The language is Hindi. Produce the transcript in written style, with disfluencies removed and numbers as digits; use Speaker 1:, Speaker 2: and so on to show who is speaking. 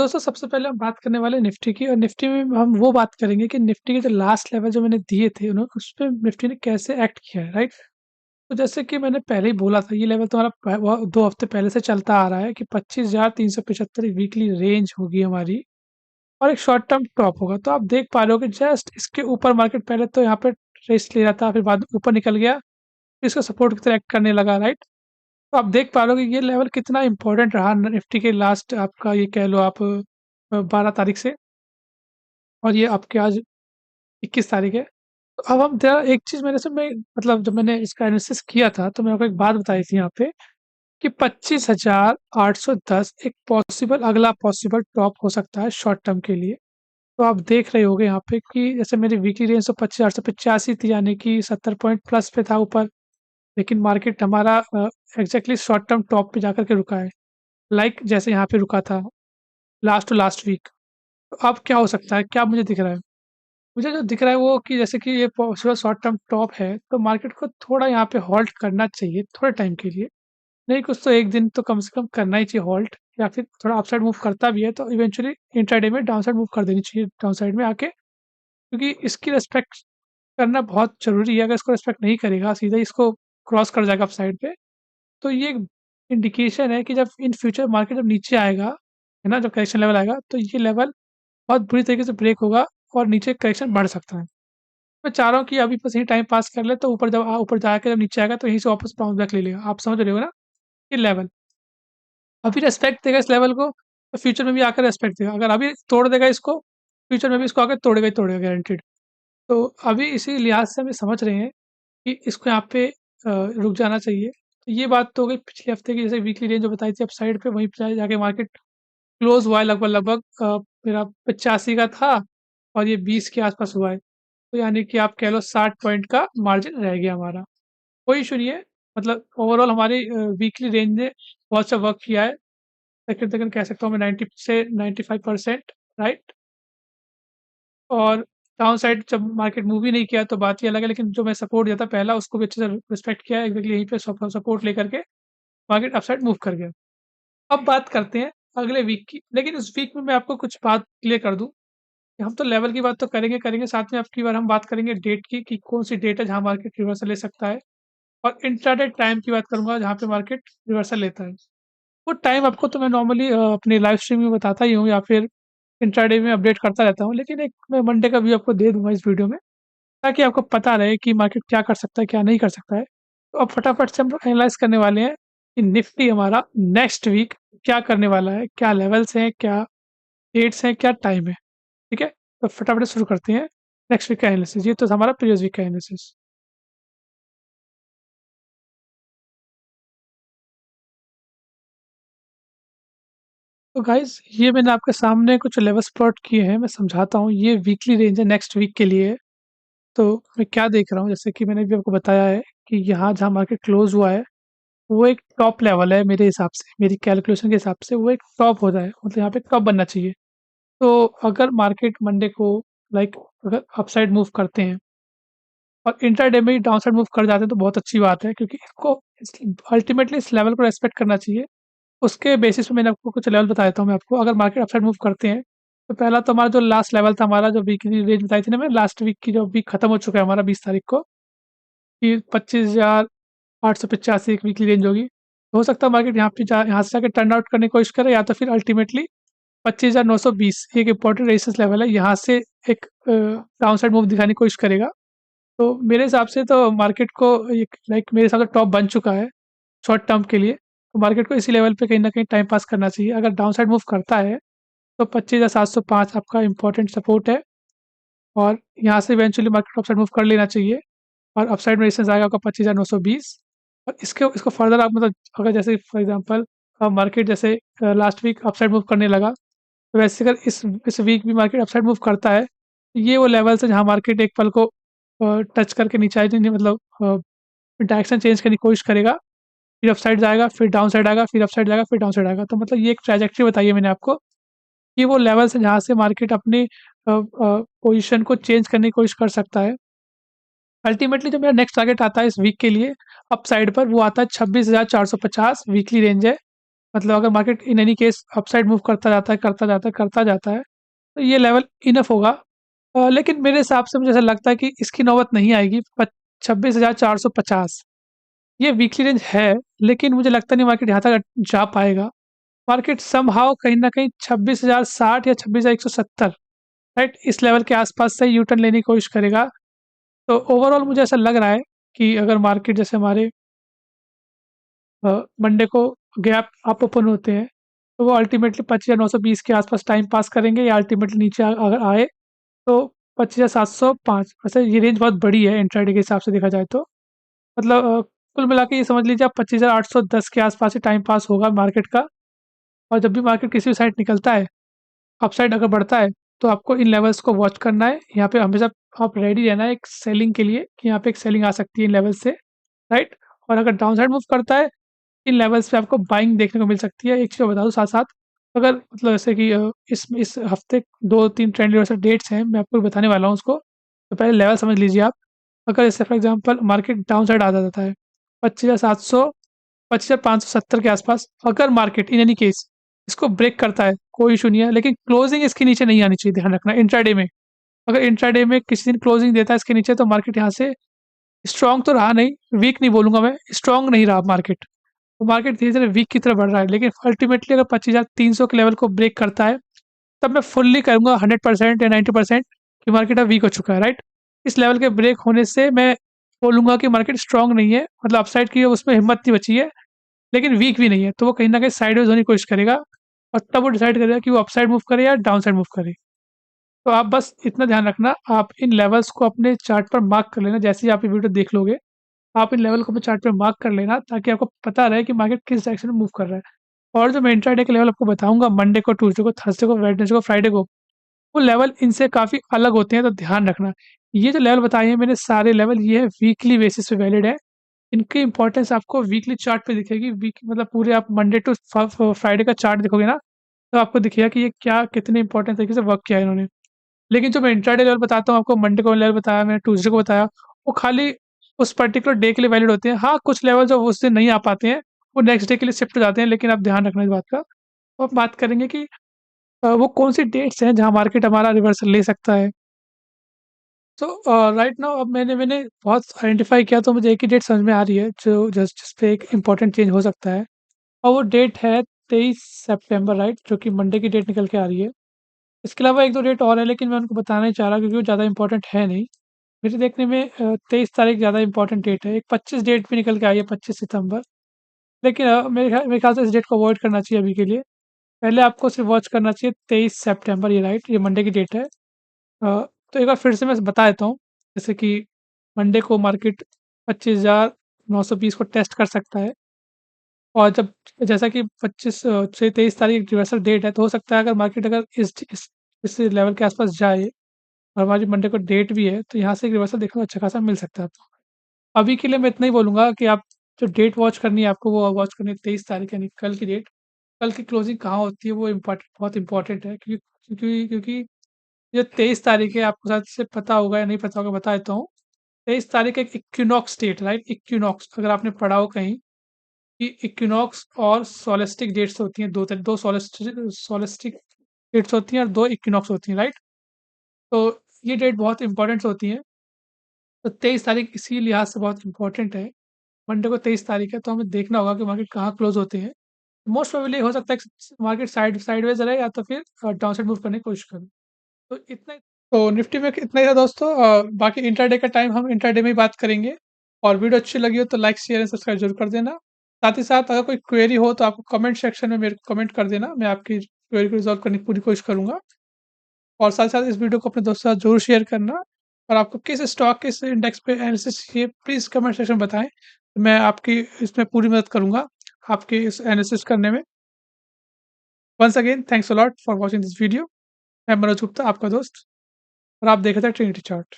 Speaker 1: दोस्तों सबसे पहले हम बात करने वाले हैं निफ्टी की और निफ्टी में हम वो बात करेंगे कि निफ्टी के जो लास्ट लेवल जो मैंने दिए थे उस पे निफ्टी ने कैसे एक्ट किया है, राइट? तो जैसे कि मैंने पहले ही बोला था, ये लेवल तुम्हारा 2 हफ्ते पहले से चलता आ रहा है कि 25,375 एक वीकली रेंज होगी हमारी और एक शॉर्ट टर्म टॉप होगा। तो आप देख पा रहे हो कि जस्ट इसके ऊपर मार्केट पहले तो यहाँ पे रेस्ट ले रहा था, फिर बाद में ऊपर निकल गया, फिर इसको सपोर्ट की तरह एक्ट करने लगा, राइट? तो आप देख पा रहे हो कि ये लेवल कितना इंपॉर्टेंट रहा निफ्टी के लास्ट आपका ये कह लो आप 12 तारीख से और ये आपके आज 21 तारीख है। तो अब हम जरा एक चीज़ मैंने इसमें मतलब जब मैंने इसका एनालिसिस किया था तो मैंने आपको एक बात बताई थी यहाँ पे कि 25,810 एक पॉसिबल अगला पॉसिबल टॉप हो सकता है शॉर्ट टर्म के लिए। तो आप देख रहे होंगे यहाँ पे कि जैसे मेरी वीकली रेंज तो 25,885 थी, यानी कि 70 पॉइंट प्लस पे था ऊपर, लेकिन मार्केट हमारा एग्ज़ैक्टली शॉर्ट टर्म टॉप पे जाकर के रुका है। जैसे यहाँ पे रुका था लास्ट टू लास्ट वीक। तो अब क्या हो सकता है? क्या मुझे दिख रहा है? मुझे जो दिख रहा है वो कि जैसे कि ये पॉसिबल शॉर्ट टर्म टॉप है, तो मार्केट को थोड़ा यहाँ पे हॉल्ट करना चाहिए थोड़े टाइम के लिए। नहीं कुछ तो 1 दिन तो कम से कम करना ही चाहिए हॉल्ट, या फिर थोड़ा अपसाइड मूव करता भी है तो इवेंचुअली इंट्राडे में डाउनसाइड मूव कर देनी चाहिए डाउनसाइड में आके, क्योंकि इसकी रिस्पेक्ट करना बहुत ज़रूरी है। अगर इसको रिस्पेक्ट नहीं करेगा, सीधा ही इसको क्रॉस कर जाएगा अपसाइड पे, तो ये एक इंडिकेशन है कि जब इन फ्यूचर मार्केट जब नीचे आएगा, है ना? जब करेक्शन लेवल आएगा, तो ये लेवल बहुत बुरी तरीके से ब्रेक होगा और नीचे करेक्शन बढ़ सकता है। मैं चाह रहा हूँ कि अभी बस यहीं टाइम पास कर ले, तो ऊपर जाके जब नीचे आएगा तो यहीं से वापस बाउंस बैक ले लेगा। आप समझ रहे हो ना? ये लेवल अभी रिस्पेक्ट देगा इस लेवल को, तो फ्यूचर में भी आकर रिस्पेक्ट देगा। अगर अभी तोड़ देगा इसको, फ्यूचर में भी इसको आकर तोड़ेगा ही तोड़ेगा, गारंटीड। तो अभी इसी लिहाज से हम ये समझ रहे हैं कि इसको यहाँ पे रुक जाना चाहिए। तो ये बात तो हो गई पिछले हफ्ते की, जैसे वीकली रेंज जो बताई थी अपसाइड पे, वहीं पे जाके मार्केट क्लोज हुआ है लगभग मेरा 85 का था और ये 20 के आसपास हुआ है। तो यानी कि आप कह लो 60 पॉइंट का मार्जिन रह गया हमारा। कोई इशू नहीं है, मतलब ओवरऑल हमारी वीकली रेंज ने बहुत अच्छा वर्क किया है। तकरीबन कह सकता हूँ मैं 90 से 95%, राइट? और डाउन साइड जब मार्केट मूव ही नहीं किया तो बात ही अलग है, लेकिन जो मैं सपोर्ट दिया था पहला उसको भी अच्छे से रिस्पेक्ट किया है, एग्जैक्टली यहीं पे सपोर्ट लेकर के मार्केट अपसाइड मूव कर गया। अब बात करते हैं अगले वीक की, लेकिन इस वीक में मैं आपको कुछ बात क्लियर कर दूं कि हम तो लेवल की बात तो करेंगे करेंगे, साथ में आपकी बार हम बात करेंगे डेट की कि कौन सी डेट है जहां मार्केट रिवर्सल ले सकता है, और इंट्राडे टाइम की बात करूंगा जहां पे मार्केट रिवर्सल लेता है। वो टाइम आपको तो मैं नॉर्मली अपनी लाइव स्ट्रीम में बताता ही हूँ या फिर इंट्राडे में अपडेट करता रहता हूँ, लेकिन एक मैं मंडे का व्यू आपको दे दूंगा इस वीडियो में, ताकि आपको पता रहे कि मार्केट क्या कर सकता है, क्या नहीं कर सकता है। तो अब फटाफट से हम लोग एनालाइज़ करने वाले हैं कि निफ्टी हमारा नेक्स्ट वीक क्या करने वाला है, क्या लेवल्स हैं, क्या डेट्स हैं, क्या टाइम है, ठीक है? तो फटाफट से शुरू करते हैं नेक्स्ट वीक का एनालिसिस। ये तो था हमारा प्रीवियस वीक का एनालिसिस। तो गाइज़ ये मैंने आपके सामने कुछ लेवल्स प्लॉट किए हैं, मैं समझाता हूँ। ये वीकली रेंज है नेक्स्ट वीक के लिए। तो मैं क्या देख रहा हूँ, जैसे कि मैंने भी आपको बताया है कि यहाँ जहाँ मार्केट क्लोज़ हुआ है, वो एक टॉप लेवल है मेरे हिसाब से, मेरी कैलकुलेशन के हिसाब से वो एक टॉप होता है, मतलब यहाँ पे टॉप बनना चाहिए। तो अगर मार्केट मंडे को लाइक अगर अपसाइड मूव करते हैं और इंट्राडे में ही डाउनसाइड मूव कर जाते हैं तो बहुत अच्छी बात है, क्योंकि इसको अल्टीमेटली इस लेवल को रेस्पेक्ट करना चाहिए। उसके बेसिस पे मैंने आपको कुछ लेवल बता देता हूँ मैं आपको। अगर मार्केट अपसाइड मूव करते हैं, तो पहला तो हमारा जो लास्ट लेवल था, हमारा जो वीकली रेंज बताई थी ना मैंने, लास्ट वीक की जो वीक खत्म हो चुका है हमारा 20 तारीख को, कि 25,885 एक वीकली रेंज होगी। हो सकता है मार्केट यहाँ से जाके टर्न आउट करने की कोशिश करे, या तो फिर अल्टीमेटली 25,920 एक इंपॉर्टेंट रेजिस्टेंस लेवल है, यहाँ से एक डाउन साइड मूव दिखाने की कोशिश करेगा। तो मेरे हिसाब से तो मार्केट को एक लाइक मेरे हिसाब से टॉप बन चुका है शॉर्ट टर्म के लिए। तो मार्केट को इसी लेवल पे कहीं न कहीं टाइम पास करना चाहिए। अगर डाउन साइड मूव करता है, तो 25,705 आपका इम्पोर्टेंट सपोर्ट है, और यहाँ से इवेंचुअली मार्केट अपसाइड मूव कर लेना चाहिए, और अपसाइड में रेजिस्टेंस आएगा आपका 25,920। और इसको फर्दर आप मतलब अगर जैसे फॉर एग्ज़ाम्पल मार्केट जैसे लास्ट वीक अपसाइड मूव करने लगा, तो वैसे अगर इस वीक भी मार्केट अपसाइड मूव करता है, ये वो लेवल्स है जहाँ मार्केट एक पल को टच करके नीचे आए नहीं, मतलब डायरेक्शन चेंज करने की कोशिश करेगा, फिर अपसाइड जाएगा, फिर डाउन साइड आएगा, फिर अपसाइड जाएगा, फिर डाउन साइड आएगा। तो मतलब ये एक ट्रैजेक्टरी बताई है मैंने आपको, ये वो लेवल्स हैं जहाँ से मार्केट अपनी पोजीशन को चेंज करने की कोशिश कर सकता है। अल्टीमेटली जो मेरा नेक्स्ट टारगेट आता है इस वीक के लिए अपसाइड पर, वो आता है 26,450 वीकली रेंज है। मतलब अगर market in any case upside move करता जाता है, करता जाता है, करता जाता है, तो ये लेवल इनफ होगा। लेकिन मेरे हिसाब से मुझे ऐसा लगता है कि इसकी नौबत नहीं आएगी। 26,450 ये वीकली रेंज है, लेकिन मुझे लगता नहीं मार्केट यहाँ तक जा पाएगा। मार्केट समहाउ कहीं न कहीं 26,060 या 26,170, राइट? इस लेवल के आसपास से यू टर्न लेने की कोशिश करेगा। तो ओवरऑल मुझे ऐसा लग रहा है कि अगर मार्केट जैसे हमारे मंडे को गैप अप ओपन होते हैं, तो वो अल्टीमेटली 25,920 के आसपास टाइम पास करेंगे, या अल्टीमेटली नीचे अगर आए तो 25,705। वैसे ये रेंज बहुत बड़ी है इंट्राडे के हिसाब से देखा जाए तो। मतलब कुल मिला के ये समझ लीजिए आप 25,810 के आसपास ही टाइम पास होगा मार्केट का। और जब भी मार्केट किसी भी साइड निकलता है, अपसाइड अगर बढ़ता है, तो आपको इन लेवल्स को वॉच करना है। यहाँ पे हमेशा आप रेडी रहना है एक सेलिंग के लिए, कि यहाँ पे एक सेलिंग आ सकती है इन लेवल से, राइट? और अगर डाउन साइड मूव करता है, इन लेवल्स पे आपको बाइंग देखने को मिल सकती है। एक चीज़ मैं बता दूँ साथ-साथ, अगर मतलब जैसे कि इस हफ्ते 2-3 ट्रेंड रिवर्सल डेट्स हैं, मैं आपको बताने वाला हूँ उसको। तो पहले लेवल समझ लीजिए आप। अगर जैसे for example market down side आ जाता है, 25,700 25,570 के आसपास, अगर मार्केट इन एनी केस इसको ब्रेक करता है, कोई इश्यू नहीं है, लेकिन क्लोजिंग इसके नीचे नहीं आनी चाहिए, ध्यान रखना इंट्राडे में। अगर इंट्राडे में किसी दिन क्लोजिंग देता है इसके नीचे, तो मार्केट यहाँ से स्ट्रॉन्ग तो रहा नहीं, वीक नहीं बोलूँगा मैं, स्ट्रॉन्ग नहीं रहा मार्केट। तो मार्केट धीरे-धीरे वीक की तरफ बढ़ रहा है, लेकिन अल्टीमेटली अगर 25,300 के लेवल को ब्रेक करता है, तब मैं फुल्ली कहूँगा 100% या 90% कि मार्केट अब वीक हो चुका है, राइट? इस लेवल के ब्रेक होने से मैं बोलूँगा कि मार्केट स्ट्रॉन्ग नहीं है, मतलब अपसाइड की उसमें हिम्मत नहीं बची है, लेकिन वीक भी नहीं है। तो वो कहीं न कहीं साइडवेज़ होने की कोशिश करेगा, और तब वो डिसाइड करेगा कि वो अपसाइड मूव करे या डाउन साइड मूव करे। तो आप बस इतना ध्यान रखना, आप इन लेवल्स को अपने चार्ट पर मार्क कर लेना, जैसे ही आप ये वीडियो देख लोगे, आप इन लेवल को अपने चार्ट पे मार्क कर लेना, ताकि आपको पता रहे कि मार्केट किस डायरेक्शन में मूव कर रहा है। और जो मैं इंट्राडे के लेवल आपको बताऊँगा मंडे को, ट्यूसडे को, थर्सडे को, वेडनेसडे को, फ्राइडे को, वो लेवल इनसे काफ़ी अलग होते हैं, तो ध्यान रखना। ये जो लेवल बताए हैं मैंने सारे लेवल, ये है वीकली बेसिस पे वैलिड है। इनकी इम्पोर्टेंस आपको वीकली चार्ट पे दिखेगी। वीक मतलब पूरे आप मंडे टू फ्राइडे का चार्ट देखोगे ना, तो आपको दिखेगा कि ये क्या कितने इंपॉर्टेंट तरीके से वर्क किया है इन्होंने। लेकिन जो मैं इंट्राडे लेवल बताता हूँ आपको, मंडे को लेवल बताया मैंने, ट्यूसडे को बताया, वो खाली उस पर्टिकुलर डे के लिए वैलिड होते हैं। हाँ, कुछ लेवल जो उस दिन नहीं आ पाते हैं, वो नेक्स्ट डे के लिए शिफ्ट हो जाते हैं, लेकिन आप ध्यान रखना इस बात का। तो अब बात करेंगे कि वो कौन-सी डेट्स हैं जहाँ मार्केट हमारा रिवर्सल ले सकता है। तो राइट नाउ अब मैंने बहुत आइडेंटिफ़ाई किया, तो मुझे एक ही डेट समझ में आ रही है जो जिस पे एक इम्पोर्टेंट चेंज हो सकता है, और वो डेट है 23 सितंबर, राइट? जो कि मंडे की डेट निकल के आ रही है। इसके अलावा 1-2 डेट और है, लेकिन मैं उनको बताना नहीं चाह रहा क्योंकि वो ज़्यादा इम्पोर्टेंट है नहीं। मेरे देखने में 23 तारीख ज़्यादा इम्पोर्टेंट डेट है। एक 25 डेट भी निकल के आई है, 25 सितंबर। लेकिन मेरे ख़्याल से इस डेट को अवॉइड करना चाहिए अभी के लिए। पहले आपको सिर्फ़ वॉच करना चाहिए 23 सितंबर, ये राइट, ये मंडे की डेट है। तो एक बार फिर से मैं बता देता हूँ, जैसे कि मंडे को मार्केट 25,920 को टेस्ट कर सकता है, और जब जैसा कि 25 से 23 तारीख रिवर्सल डेट है, तो हो सकता है अगर मार्केट अगर इस लेवल के आस-पास जाए, और हमारी मंडे को डेट भी है, तो यहाँ से एक रिवर्सल देखने को अच्छा खासा मिल सकता है आपको। अभी के लिए मैं इतना ही बोलूँगा कि आप जो डेट वॉच करनी है आपको, वो वॉच करनी है 23 तारीख, यानी कल की डेट। कल की क्लोजिंग कहाँ होती है वो बहुत इम्पोर्टेंट है, क्योंकि ये 23 तारीख है, आपको शायद से पता होगा या नहीं पता होगा, बता देता हूँ। 23 तारीख एक इक्विनॉक्स डेट, राइट? इक्विनॉक्स अगर आपने पढ़ा हो कहीं, कि इक्विनॉक्स और सोलेस्टिक डेट्स होती हैं, 2 सोलेस्टिक डेट्स होती हैं और 2 इक्विनॉक्स होती हैं, राइट? तो ये डेट बहुत इंपॉर्टेंट होती हैं। तो 23 तारीख इसी लिहाज से बहुत इम्पोर्टेंट है। मंडे को 23 तारीख है, तो हमें देखना होगा कि मार्केट कहाँ क्लोज़ होते हैं। मोस्ट प्रोबेबली हो सकता है कि मार्केट साइडवेज़ रहे, या तो फिर डाउन साइड मूव करने की कोशिश करे। तो इतना ही। तो निफ्टी में इतना ही था दोस्तों। बाकी इंट्राडे का टाइम हम इंट्राडे में ही बात करेंगे। और वीडियो अच्छी लगी हो तो लाइक, शेयर एंड सब्सक्राइब ज़रूर कर देना। साथ ही साथ अगर कोई क्वेरी हो तो आप कमेंट सेक्शन में मेरे को कमेंट कर देना। मैं आपकी क्वेरी को रिज़ॉल्व करने की पूरी कोशिश करूँगा। और साथ ही साथ इस वीडियो को अपने दोस्तों के साथ ज़रूर शेयर करना। और आपको किस स्टॉक, किस इंडेक्स पे एनालिसिस चाहिए, प्लीज़ कमेंट सेक्शन में बताएँ। मैं आपकी इसमें पूरी मदद करूँगा, आपके इस एनालिसिस करने में। Once again thanks a lot for watching this video. मैं मनोज गुप्ता, आपका दोस्त, और आप देख रहे थे ट्रिनिटी चार्ट।